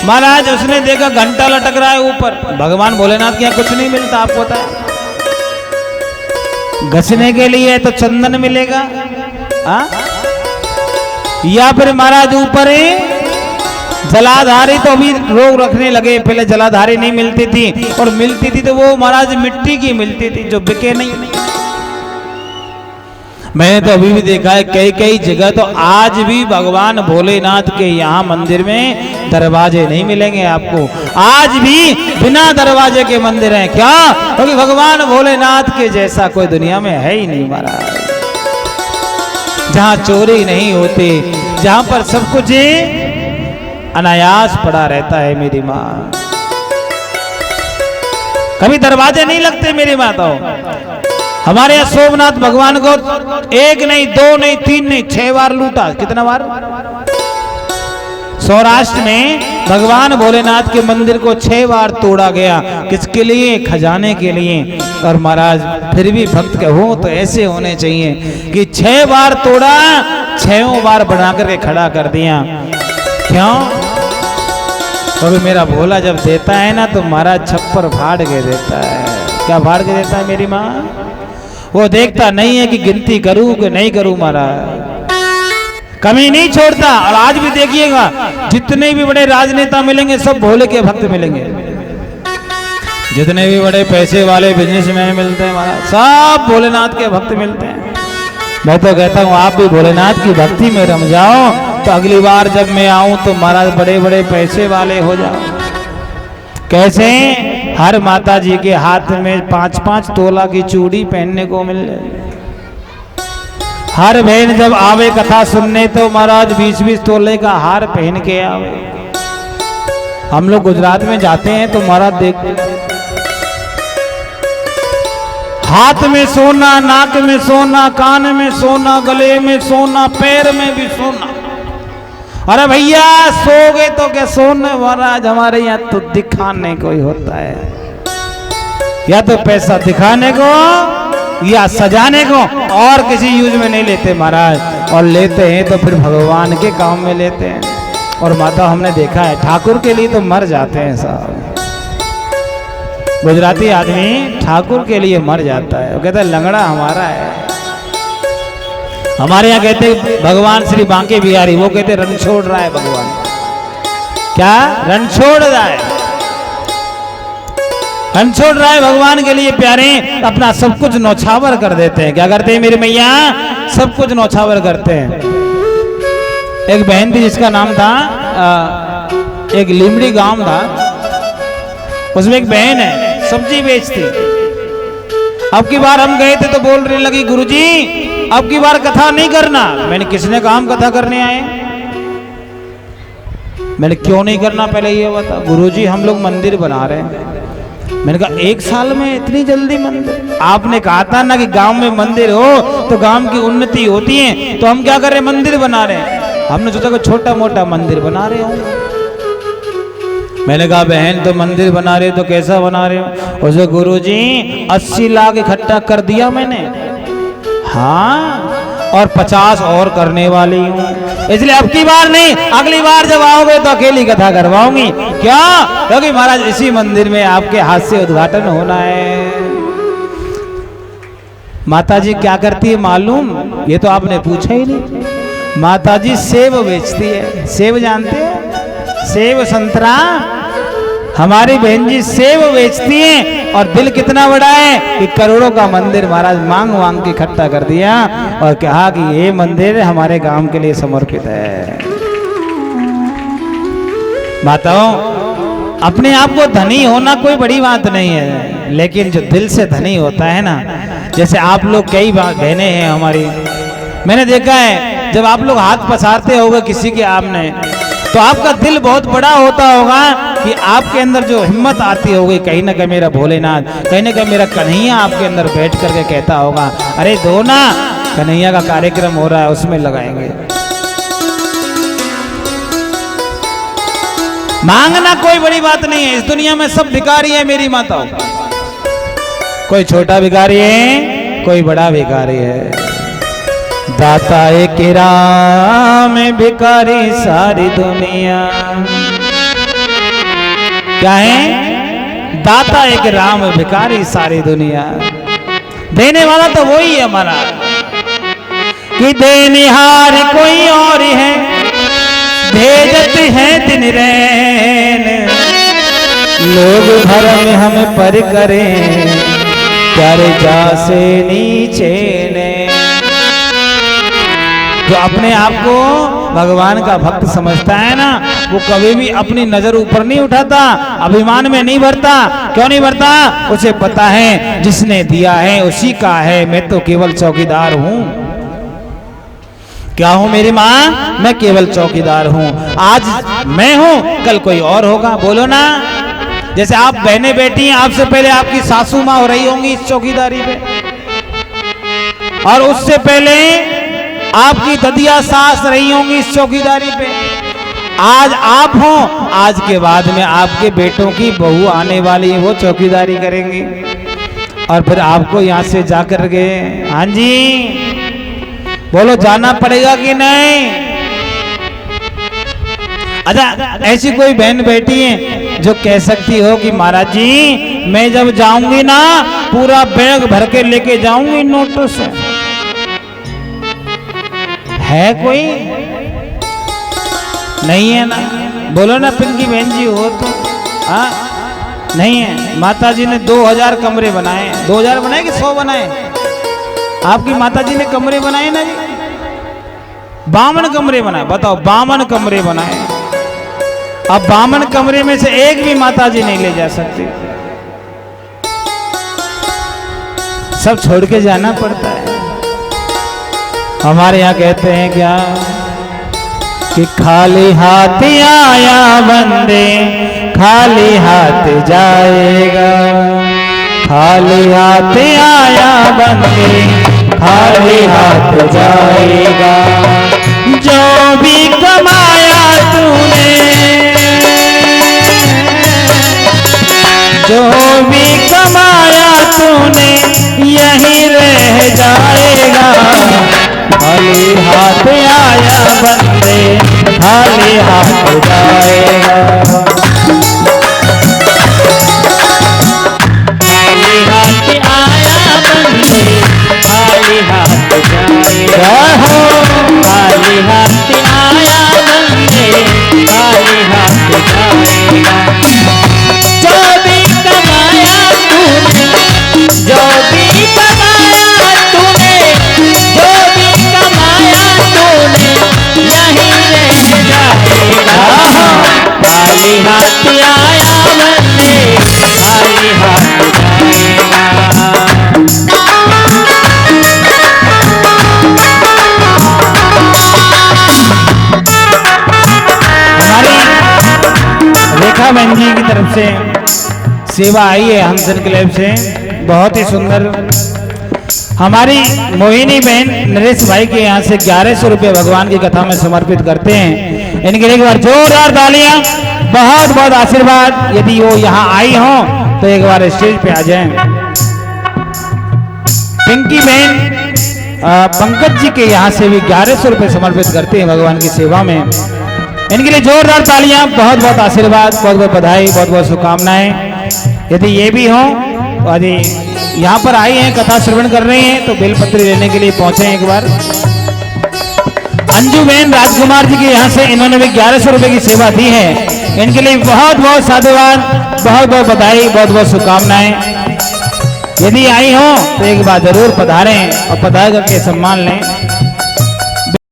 महाराज उसने देखा घंटा लटक रहा है ऊपर। भगवान भोलेनाथ के यहाँ कुछ नहीं मिलता, आपको पता है। घसने के लिए तो चंदन मिलेगा, या फिर महाराज ऊपर जलाधारी तो अभी रोग रखने लगे। पहले जलाधारी नहीं मिलती थी, और मिलती थी तो वो महाराज मिट्टी की मिलती थी, जो बिके नहीं। मैंने तो अभी भी देखा है कई कई जगह तो आज भी भगवान भोलेनाथ के यहाँ मंदिर में दरवाजे नहीं मिलेंगे आपको। आज भी बिना दरवाजे के मंदिर हैं। क्या? क्योंकि भगवान भोलेनाथ के जैसा कोई दुनिया में है ही नहीं महाराज। जहाँ चोरी नहीं होती, जहाँ पर सब कुछ अनायास पड़ा रहता है मेरी माँ। कभी दरवाजे नहीं लगते मेरी माताओं। हमारे यहाँ सोमनाथ भगवान को 1 नहीं 2 नहीं 3 नहीं 6 बार लूटा। कितना बार? सौराष्ट्र में भगवान भोलेनाथ के मंदिर को 6 बार तोड़ा गया। किसके लिए? खजाने के लिए। और महाराज फिर भी भक्त के हो तो ऐसे होने चाहिए कि 6 बार तोड़ा, 6 बार बना करके खड़ा कर दिया। क्यों? तो मेरा भोला जब देता है ना तो महाराज छप्पर फाड़ के देता है। क्या फाड़ के देता है मेरी माँ? वो देखता नहीं है कि गिनती करूं कि नहीं करूं महाराज, कमी नहीं छोड़ता। और आज भी देखिएगा जितने भी बड़े राजनेता मिलेंगे सब भोले के भक्त मिलेंगे। जितने भी बड़े पैसे वाले बिजनेसमैन मिलते हैं महाराज, सब भोलेनाथ के भक्त मिलते हैं। मैं तो कहता हूँ आप भी भोलेनाथ की भक्ति में रम जाओ, तो अगली बार जब मैं आऊं तो महाराज बड़े बड़े पैसे वाले हो जाओ। कैसे? हर माता जी के हाथ में 5-5 तोला की चूड़ी पहनने को मिल जाए। हर बहन जब आवे कथा सुनने तो महाराज 20-20 तोले का हार पहन के आवे। हम लोग गुजरात में जाते हैं तो महाराज देखते हाथ में सोना, नाक में सोना, कान में सोना, गले में सोना, पैर में भी सोना। अरे भैया सोगे तो क्या सोने महाराज? हमारे यहाँ तो दिखाने को ही होता है, या तो पैसा दिखाने को या सजाने को, और किसी यूज में नहीं लेते महाराज। और लेते हैं तो फिर भगवान के काम में लेते हैं। और माता हमने देखा है ठाकुर के लिए तो मर जाते हैं साहब। गुजराती आदमी ठाकुर के लिए मर जाता है। वो कहता है लंगड़ा हमारा है। हमारे यहाँ कहते भगवान श्री बांके बिहारी, वो कहते रण छोड़ रहा है भगवान। क्या रण छोड़ रहा है? रण छोड़ रहा है भगवान के लिए प्यारे, अपना सब कुछ नौछावर कर देते हैं। क्या करते हैं मेरी मैया? सब कुछ नौछावर करते हैं। एक बहन थी जिसका नाम था एक लिमड़ी गांव था, उसमें एक बहन है सब्जी बेचती। अब की बार हम गए थे तो बोलने लगी गुरुजी अब की बार कथा नहीं करना। मैंने किसने कहा हम कथा करने आए? मैंने क्यों नहीं करना पहले ये बता। गुरुजी हम लोग मंदिर बना रहे हैं। मैंने कहा 1 साल में इतनी जल्दी मंदिर? आपने कहा था ना कि गांव में मंदिर हो तो गांव की उन्नति होती है, तो हम क्या कर रहे हैं? मंदिर बना रहे हैं। हमने सोचा कि छोटा मोटा मंदिर बना रहे हो। मैंने कहा बहन तो मंदिर बना रहे हो तो कैसा बना रहे हो? उसे गुरुजी 80 लाख इकट्ठा कर दिया मैंने। हाँ, और 50 और करने वाली हूँ, इसलिए अब की बार नहीं, अगली बार जब आओगे तो अकेली कथा करवाऊंगी। क्या? क्योंकि महाराज इसी मंदिर में आपके हाथ से उद्घाटन होना है। माता जी क्या करती है मालूम? ये तो आपने पूछा ही नहीं। माता जी सेब बेचती है। सेब जानते हैं? सेब संतरा। हमारी बहन जी सेब बेचती हैं। और दिल कितना बड़ा है कि करोड़ों का मंदिर महाराज मांग मांग के इकट्ठा कर दिया और कहा कि ये मंदिर हमारे गांव के लिए समर्पित है। माताओं, अपने आप को धनी होना कोई बड़ी बात नहीं है, लेकिन जो दिल से धनी होता है ना, जैसे आप लोग कई बहनें हैं हमारी, मैंने देखा है जब आप लोग हाथ पसारते होगे किसी के आमने तो आपका दिल बहुत बड़ा होता होगा कि आपके अंदर जो हिम्मत आती होगी, कहीं ना कहीं मेरा भोलेनाथ, कहीं ना कहीं मेरा कन्हैया आपके अंदर बैठ करके कहता होगा अरे दो ना, कन्हैया का कार्यक्रम हो रहा है उसमें लगाएंगे। मांगना कोई बड़ी बात नहीं है। इस दुनिया में सब भिखारी है मेरी माताओं। कोई छोटा भिखारी है, कोई बड़ा भिखारी है। दाता एक राम भिखारी सारी दुनिया। क्या है? दाता एक राम, भिखारी सारी दुनिया। देने वाला तो वही है हमारा, कि देनिहार कोई और है, भेजत है दिन रैन। लोग भरम हम पर करें, प्यारे जा से नीचे ने। जो अपने आप को भगवान का भक्त समझता है ना, वो कभी भी अपनी नजर ऊपर नहीं उठाता, अभिमान में नहीं भरता। क्यों नहीं भरता? उसे पता है जिसने दिया है उसी का है, मैं तो केवल चौकीदार हूं। क्या हूं मेरी माँ? मैं केवल चौकीदार हूं। आज मैं हूं, कल कोई और होगा। बोलो ना। जैसे आप बहने बेटी हैं, आपसे पहले आपकी सासू माँ हो रही होंगी इस चौकीदारी पे, और उससे पहले आपकी ददिया सास रही होंगी इस चौकीदारी पे। आज आप हो, आज के बाद में आपके बेटों की बहू आने वाली है, वो चौकीदारी करेंगी। और फिर आपको यहाँ से जाकर के, हाँ जी बोलो, जाना पड़ेगा कि नहीं? अच्छा, ऐसी कोई बहन बेटी है जो कह सकती हो कि महाराज जी मैं जब जाऊंगी ना, पूरा बैग भर के लेके जाऊंगी नोटों से? है कोई? नहीं है ना? बोलो ना पिंकी बहन जी, हो तो। हाँ, नहीं है। माता जी ने 2000 कमरे बनाए। 2000 बनाए कि 100 बनाए? आपकी माता जी ने कमरे बनाए ना जी, 52 कमरे बनाए। बताओ, 52 कमरे बनाए। अब 52 कमरे में से एक भी माता जी नहीं ले जा सकती, सब छोड़ के जाना पड़ता है। हमारे यहाँ कहते हैं क्या, कि खाली हाथ आया बंदे खाली हाथ जाएगा। खाली हाथ आया बंदे खाली हाथ जाएगा। जो भी कमाया तूने, जो भी कमाया तूने यहीं रह जाएगा। खाली हाथ आया बंदे खाली हाथ जाएगा। खाली हाथ आया बंदे खाली हाथ जाएगा। खाली हाथ आया बंदे खाली हाथ जाएगा। जो भी कमाया तूने, जो भी कमाया तूने, जो भी कमाया तूने यहीं रह जाएगा। खाली हाथ आया बंदे खाली हाथ जाएगा। रेखा बहन जी की तरफ से सेवा आई है हमसन क्लब से, बहुत ही सुंदर। हमारी मोहिनी बहन नरेश भाई के यहाँ से 1100 रुपये भगवान की कथा में समर्पित करते हैं। इनके लिए एक बार जोरदार तालियां, बहुत बहुत आशीर्वाद। यदि वो यहाँ आई हो तो एक बार स्टेज पे आ जाएं। पिंकी बहन पंकज जी के यहाँ से भी 1100 रुपये समर्पित करते हैं भगवान की सेवा में। इनके लिए जोरदार तालियां, बहुत बहुत आशीर्वाद, बहुत बहुत बधाई, बहुत बहुत शुभकामनाएं। यदि ये भी हो, यदि यहाँ पर आई हैं कथा श्रवण कर रहे हैं, तो बेलपत्री लेने के लिए पहुंचे एक बार। अंजू बहन राजकुमार जी के यहाँ से इन्होंने भी 1100 रुपये की सेवा दी है। इनके लिए बहुत बहुत साधुवाद, बहुत बहुत बधाई, बहुत बहुत शुभकामनाएं। यदि आई हो तो एक बार जरूर पधारें और पधार करके सम्मान लें।